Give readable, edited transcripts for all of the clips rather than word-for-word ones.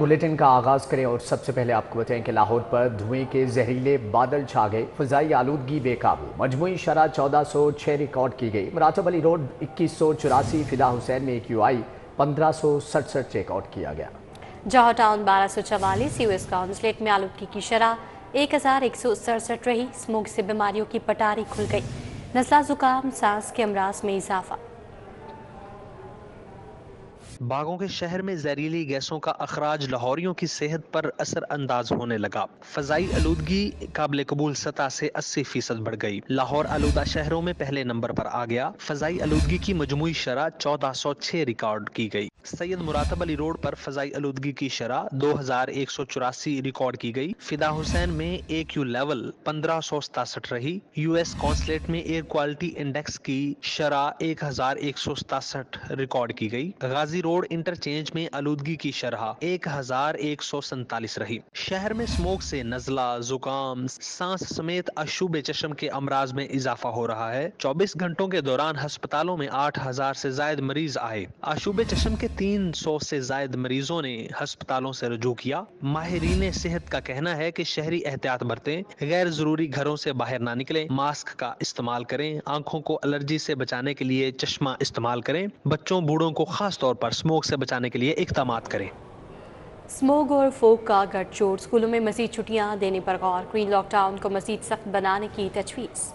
Bulletin کا آغاز کریں اور سب سے پہلے آپ کو بتائیں کہ لاہور پر دھوئیں کے زہریلے بادل چھا گئے، فضائی آلودگی بے قابو، مجموعی شرح 1406 ریکارڈ کی گئی۔ مراتب علی روڈ 2184، فدا حسین میں AQI 1567 ریکارڈ کیا گیا۔ جوہر ٹاؤن 1244، US کونسلیٹ میں آلودگی کی شرح 1167 رہی۔ اسموگ سے بیماریوں کی پٹاری کھل گئی، نزلہ زکام سانس کے امراض میں اضافہ۔ باغوں کے شہر میں زہریلی گیسوں کا اخراج لاہوریوں کی صحت پر اثر انداز ہونے لگا۔ فضائی آلودگی قابل قبول سطح سے 80% بڑھ گئی۔ لاہور آلودہ شہروں میں پہلے نمبر پر آ گیا۔ فضائی آلودگی کی مجموعی شرح 1406 ریکارڈ کی گئی۔ سید مراتب علی روڈ پر فضائی آلودگی کی شرح 2184 ریکارڈ کی گئی۔ فدا حسین میں AQ لیول 1567 رہی۔ US کونسلیٹ میں ایئر کوالٹی انڈیکس کی شرح 1167 ریکارڈ کی گئی۔ غازی روڈ انٹرچینج میں آلودگی کی شرح 1147 رہی۔ شہر میں اسموگ سے نزلہ، زکام، سانس سمیت آشوب چشم کے امراض میں اضافہ ہو رہا ہے۔ 24 گھنٹوں کے دوران ہسپتالوں میں 8000 سے زائد مریض آئے۔ آشوب چشم کے 300 سے زائد مریضوں نے ہسپتالوں سے رجوع کیا۔ ماہرین صحت کا کہنا ہے کہ شہری احتیاط برتیں، غیر ضروری گھروں سے باہر نہ نکلیں، ماسک کا استعمال کریں، آنکھوں کو الرجی سے بچانے کے لیے چشمہ استعمال کریں، بچوں بوڑھوں کو خاص طور پر اسموگ سے بچانے کے لیے اقدامات کریں۔ اسموگ اور فوگ کا گٹھ جوڑ، اسکولوں میں مزید چھٹیاں دینے پر غور، گرین لاک ڈاؤن کو مزید سخت بنانے کی تجویز۔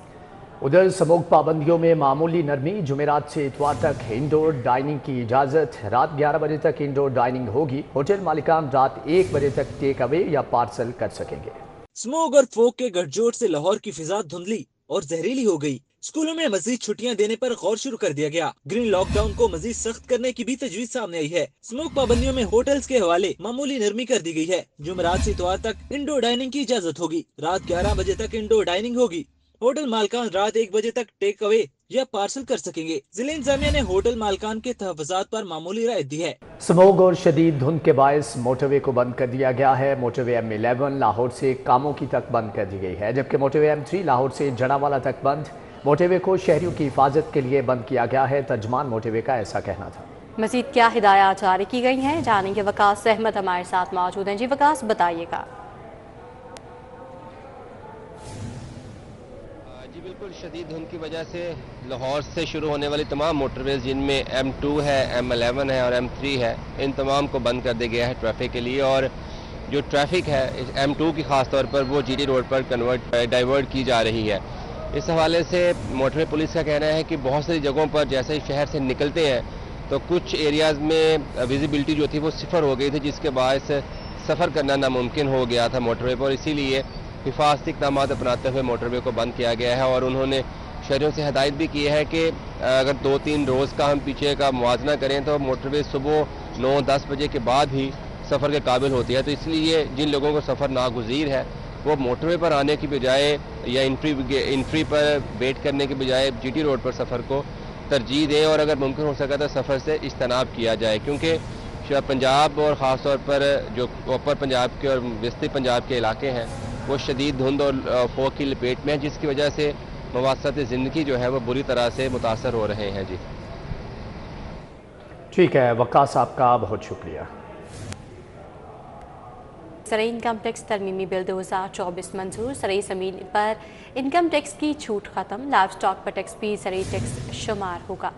ادھر اسموگ پابندیوں میں معمولی نرمی، جمعرات سے اتوار تک انڈور ڈائننگ کی اجازت، رات 11 بجے تک انڈور ڈائننگ ہوگی، ہوٹل مالکان رات 1 بجے تک ٹیک اوے یا پارسل کر سکیں گے۔ اسموگ اور فوگ کے گٹھ جوڑ سے لاہور کی فضا دھندلی اور زہریلی ہو گئی، اسکولوں میں مزید چھٹیاں دینے پر غور شروع کر دیا گیا۔ گرین لاک ڈاؤن کو مزید سخت کرنے کی بھی تجویز سامنے آئی ہے۔ اسموگ پابندیوں میں ہوٹلز کے حوالے معمولی نرمی کر دی گئی ہے۔ جمعرات سے اتوار تک انڈور ڈائننگ کی اجازت ہوگی، رات 11 بجے تک انڈور ڈائننگ ہوگی، ہوٹل مالکان رات 1 بجے تک ٹیک اوے یا پارسل کر سکیں گے۔ ضلع انتظامیہ نے ہوٹل مالکان کے تحفظات پر معمولی رعایت دی ہے۔ اسموگ اور شدید دھند کے باعث موٹر وے کو بند کر دیا گیا ہے۔ موٹر وے M11 لاہور سے کاموں کی تک بند کر دی گئی ہے، جبکہ موٹر وے M3 لاہور سے جڑاوالا تک بند۔ موٹر وے کو شہریوں کی حفاظت کے لیے بند کیا گیا ہے، ترجمان موٹر وے کا ایسا کہنا تھا۔ مزید کیا ہدایات جاری کی گئی ہیں، جانیں گے۔ وقاص احمد ہمارے ساتھ موجود ہیں۔ جی وقاص، بتائیے گا۔ جی بالکل، شدید دھند کی وجہ سے لاہور سے شروع ہونے والی تمام موٹر ویز، جن میں M2 ہے، M11 ہے اور M3 ہے، ان تمام کو بند کر دیا گیا ہے ٹریفک کے لیے۔ اور جو ٹریفک ہے M2 کی خاص طور پر وہ GT روڈ پر ڈائیورٹ کی جا رہی ہے۔ اس حوالے سے موٹر وے پولیس کا کہنا ہے کہ بہت ساری جگہوں پر جیسے ہی شہر سے نکلتے ہیں تو کچھ ایریاز میں ویزیبلٹی جو تھی وہ صفر ہو گئی تھی، جس کے باعث سفر کرنا ناممکن ہو گیا تھا موٹر وے پر۔ اسی لیے حفاظتی اقدامات اپناتے ہوئے موٹر وے کو بند کیا گیا ہے، اور انہوں نے شہریوں سے ہدایت بھی کی ہے کہ اگر 2-3 روز کا ہم پیچھے کا موازنہ کریں تو موٹر وے صبح 9-10 بجے کے بعد ہی سفر کے قابل ہوتی ہے۔ تو اس لیے جن لوگوں کو سفر ناگزیر ہے وہ موٹر وے پر آنے کی بجائے یا انٹری پر ویٹ کرنے کی بجائے GT روڈ پر سفر کو ترجیح دیں، اور اگر ممکن ہو سکا تو سفر سے اجتناب کیا جائے، کیونکہ پنجاب اور خاص طور پر جو اوپر پنجاب کے اور وسطی پنجاب کے علاقے ہیں وہ شدید دھند اور فوگ کی لپیٹ میں ہیں، جس کی وجہ سے مواصلات زندگی جو ہے وہ بری طرح سے متاثر ہو رہے ہیں۔ جی ٹھیک ہے وقاص، آپ کا بہت شکریہ۔ زرعی انکم ٹیکس ترمیمی بل 2024 منظور، زرعی زمین پر انکم ٹیکس کی چھوٹ ختم، لائف سٹاک پر ٹیکس بھی زرعی ٹیکس شمار ہوگا۔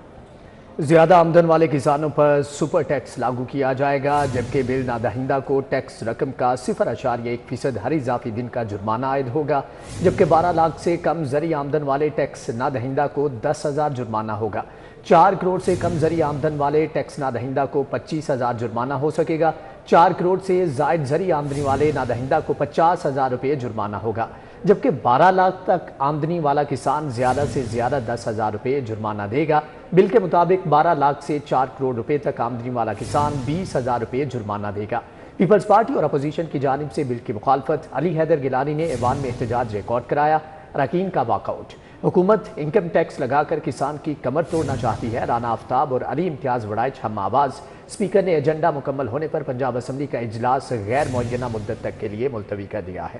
زیادہ آمدن والے کسانوں پر سپر ٹیکس لاگو کیا جائے گا، جبکہ بل نادہندہ کو ٹیکس رقم کا 0.1% ہر اضافی دن کا جرمانہ عائد ہوگا، جبکہ 12 لاکھ سے کم زرعی آمدن والے ٹیکس نادہندہ کو 10,000 جرمانہ ہوگا۔ 4 کروڑ سے کم زرعی آمدن والے ٹیکس نادہندہ کو 25,000 جرمانہ ہو سکے گا۔ 4 کروڑ سے زائد زرعی آمدنی والے نادہندہ کو 50,000 روپے جرمانہ ہوگا، جبکہ 12 لاکھ تک آمدنی والا کسان زیادہ سے زیادہ 10,000 روپے جرمانہ دے گا۔ بل کے مطابق 12 لاکھ سے 4 کروڑ روپے تک آمدنی والا کسان 20,000 روپے جرمانہ دے گا۔ پیپلز پارٹی اور اپوزیشن کی جانب سے بل کی مخالفت، علی حیدر گیلانی نے ایوان میں احتجاج ریکارڈ کرایا، اراکین کا واک آؤٹ۔ حکومت انکم ٹیکس لگا کر کسان کی کمر توڑنا چاہتی ہے، رانا آفتاب اور علی امتیاز وڑائچ ہم آواز۔ اسپیکر نے ایجنڈا مکمل ہونے پر پنجاب اسمبلی کا اجلاس غیر معینہ مدت تک کے لیے ملتوی کر دیا ہے۔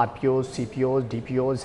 RPOs, CPOs, DPOs,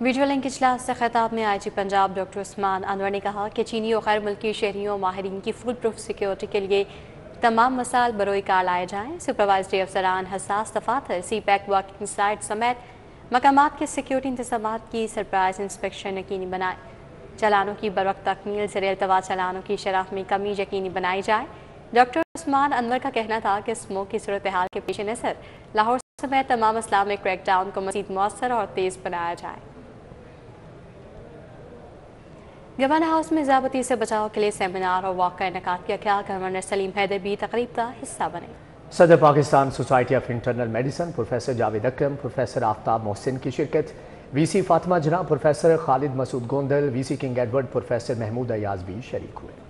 video link اجلاس سے خطاب میں IG پنجاب ڈاکٹر عثمان انور نے کہا کہ چینی اور غیر ملکی شہریوں ماہرین کی فول پروف سیکیورٹی کے لیے تمام مسائل بروئے کار لائے جائیں۔ سپروائزری افسران حساس دفاتر سی پیک ورکنگ سائٹ سمیت مقامات کے سیکیورٹی انتظامات کی سرپرائز انسپیکشن یقینی بنائے۔ چالانوں کی بروقت تکمیل، زیر التوا چالانوں کی شرح میں کمی یقینی بنائی جائے۔ ڈاکٹر عثمان انور کا کہنا تھا کہ اسموک کی صورتحال کے پیش نظر لاہور سمیت تمام اسلام میں کریک ڈاؤن کو مزید مؤثر اور تیز بنایا جائے۔ گورنر ہاؤس میں ضابطی سے بچاؤ کے لیے سیمینار اور واک کا انعقاد کیا گیا۔ گورنر سلیم حیدر بھی تقریب کا حصہ بنے۔ صدر Pakistan society of internal medicine professor Javed Akram, professor Aftab Mohsin کی شرکت، V C Fatima Jinnah, professor Khalid Masood Gondal, V C King Edward professor Mahmood Ayaz بھی شریک ہوئے۔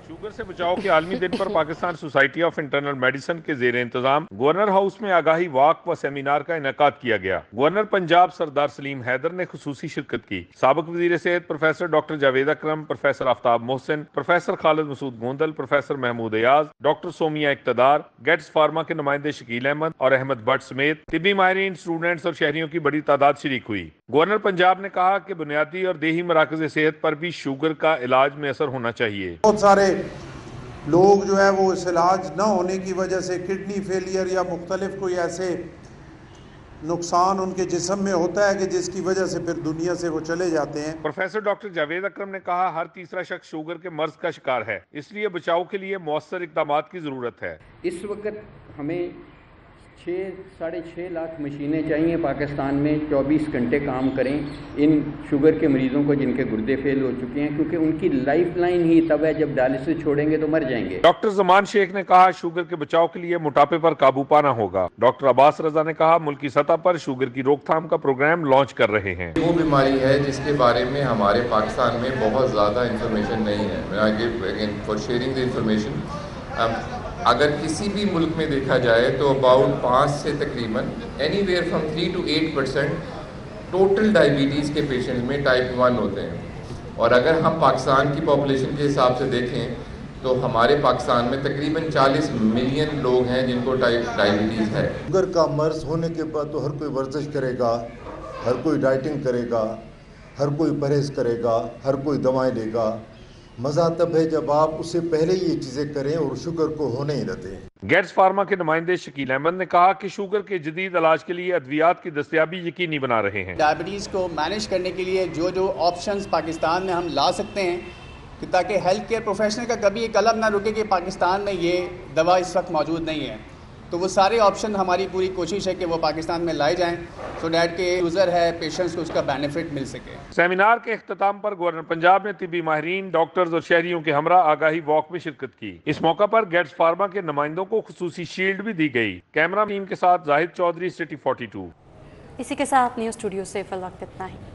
شوگر سے بچاؤ کے عالمی دن پر Pakistan society of internal medicine کے زیر انتظام گورنر ہاؤس میں آگاہی واک و سیمینار کا انعقاد کیا گیا۔ گورنر پنجاب سردار سلیم حیدر نے خصوصی شرکت کی۔ سابق وزیر صحت professor doctor Javed Akram, professor Aftab محسن، professor Khalid Masood Gondal, professor Mahmood Ayaz, doctor سومیہ اقتدار، گیٹس فارما کے نمائندے شکیل احمد اور احمد بٹ سمیت طبی ماہرین، اسٹوڈنٹس اور شہریوں کی بڑی تعداد شریک ہوئی۔ گورنر پنجاب نے کہا کہ بنیادی اور دیہی مراکز صحت پر بھی شوگر کا علاج میں اثر ہونا چاہیے۔ بہت سارے لوگ جو ہے وہ اس علاج نہ ہونے کی وجہ سے کڈنی فیلئر یا مختلف کوئی ایسے نقصان ان کے جسم میں ہوتا ہے کہ جس کی وجہ سے پھر دنیا سے وہ چلے جاتے ہیں۔ پروفیسر ڈاکٹر جاوید اکرم نے کہا ہر تیسرا شخص شوگر کے مرض کا شکار ہے، اس لیے بچاؤ کے لیے مؤثر اقدامات کی ضرورت ہے۔ اس وقت ہمیں 6.5 لاکھ مشینیں چاہیے پاکستان میں 24 گھنٹے کام کریں ان شوگر کے مریضوں کو جن کے گردے فیل ہو چکے ہیں، کیونکہ ان کی لائف لائن ہی تب ہے جب ڈائلسس چھوڑیں گے تو مر جائیں گے۔ ڈاکٹر زمان شیخ نے کہا شوگر کے بچاؤ کے لیے موٹاپے پر قابو پانا ہوگا۔ ڈاکٹر عباس رضا نے کہا ملکی سطح پر شوگر کی روک تھام کا پروگرام لانچ کر رہے ہیں۔ وہ بیماری ہے جس کے بارے میں ہمارے پاکستان میں بہت زیادہ انفارمیشن نہیں ہے۔ فار شیئرنگ دی انفارمیشن، اگر کسی بھی ملک میں دیکھا جائے تو اباؤٹ 5 سے تقریباً any where from 3 to 8% total diabetes کے پیشنٹ میں ٹائپ 1 ہوتے ہیں، اور اگر ہم پاکستان کی پاپولیشن کے حساب سے دیکھیں تو ہمارے پاکستان میں تقریباً 40 ملین لوگ ہیں جن کو ڈائبٹیز ہے۔ شوگر کا مرض ہونے کے بعد تو ہر کوئی ورزش کرے گا، ہر کوئی ڈائٹنگ کرے گا، ہر کوئی پرہیز کرے گا، ہر کوئی دوائیں لے گا۔ مزہ تب ہے جب آپ اس سے پہلے یہ چیزیں کریں اور شوگر کو ہونے ہی نہ دیں۔ گیٹس فارما کے نمائندے شکیل احمد نے کہا کہ شوگر کے جدید علاج کے لیے ادویات کی دستیابی یقینی بنا رہے ہیں۔ ڈائبٹیز کو مینیج کرنے کے لیے جو آپشنز پاکستان میں ہم لا سکتے ہیں کہ تاکہ ہیلتھ کیئر پروفیشنل کا کبھی یہ قلم نہ رکے کہ پاکستان میں یہ دوا اس وقت موجود نہیں ہے، تو وہ سارے آپشن ہماری پوری کوشش ہے کہ وہ پاکستان میں لائے جائیں سو دیٹ کہ یوزر ہے پیشنٹس کو اس کا بینیفٹ مل سکے۔ سیمینار کے اختتام پر گورنر پنجاب نے طبی ماہرین، ڈاکٹرز اور شہریوں کے ہمراہ آگاہی واک میں شرکت کی۔ اس موقع پر گیٹس فارما کے نمائندوں کو خصوصی شیلڈ بھی دی گئی۔ کیمرہ ٹیم کے ساتھ زاہد چودھری، سٹی 42۔ اسی کے ساتھ نیوز اسٹوڈیو سے فی الوقت اتنا ہی۔